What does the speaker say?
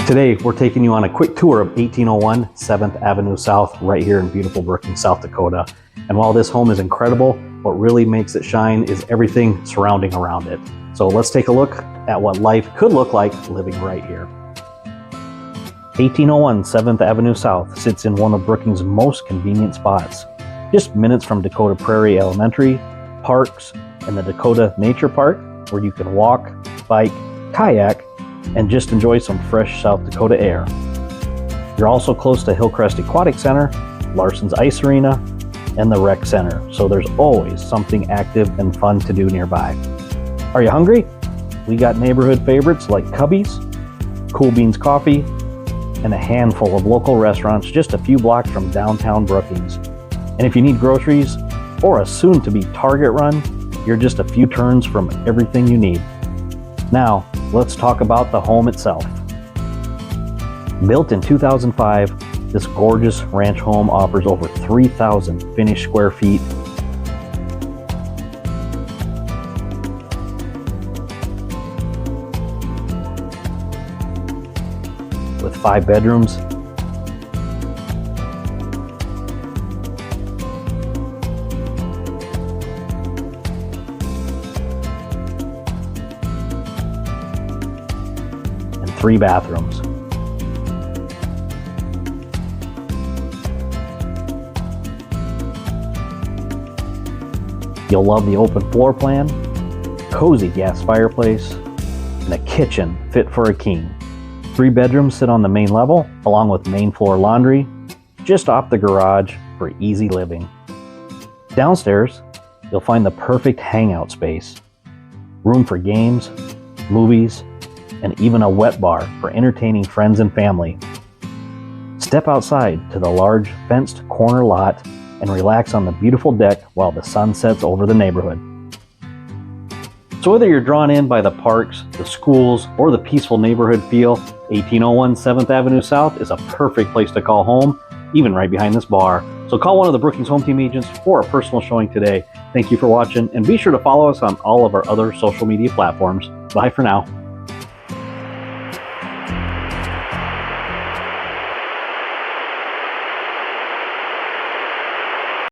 Today, we're taking you on a quick tour of 1801 7th Avenue South right here in beautiful Brookings, South Dakota. And while this home is incredible, what really makes it shine is everything surrounding around it. So let's take a look at what life could look like living right here. 1801 7th Avenue South sits in one of Brookings' most convenient spots. Just minutes from Dakota Prairie Elementary, parks, and the Dakota Nature Park, where you can walk, bike, kayak, and just enjoy some fresh South Dakota air. You're also close to Hillcrest Aquatic Center, Larson's Ice Arena, and the Rec Center, so there's always something active and fun to do nearby. Are you hungry? We got neighborhood favorites like Cubby's, Cool Beans Coffee, and a handful of local restaurants just a few blocks from downtown Brookings. And if you need groceries or a soon-to-be Target run, you're just a few turns from everything you need. Now, let's talk about the home itself. Built in 2005, this gorgeous ranch home offers over 3,000 finished square feet with 5 bedrooms, and 3 bathrooms. You'll love the open floor plan, cozy gas fireplace, and a kitchen fit for a king. 3 bedrooms sit on the main level, along with main floor laundry, just off the garage for easy living. Downstairs, you'll find the perfect hangout space. Room for games, movies, and even a wet bar for entertaining friends and family. Step outside to the large fenced corner lot and relax on the beautiful deck while the sun sets over the neighborhood. So whether you're drawn in by the parks, the schools, or the peaceful neighborhood feel, 1801 7th Avenue South is a perfect place to call home, even right behind this bar. So call one of the Brookings Home Team agents for a personal showing today. Thank you for watching, and be sure to follow us on all of our other social media platforms. Bye for now.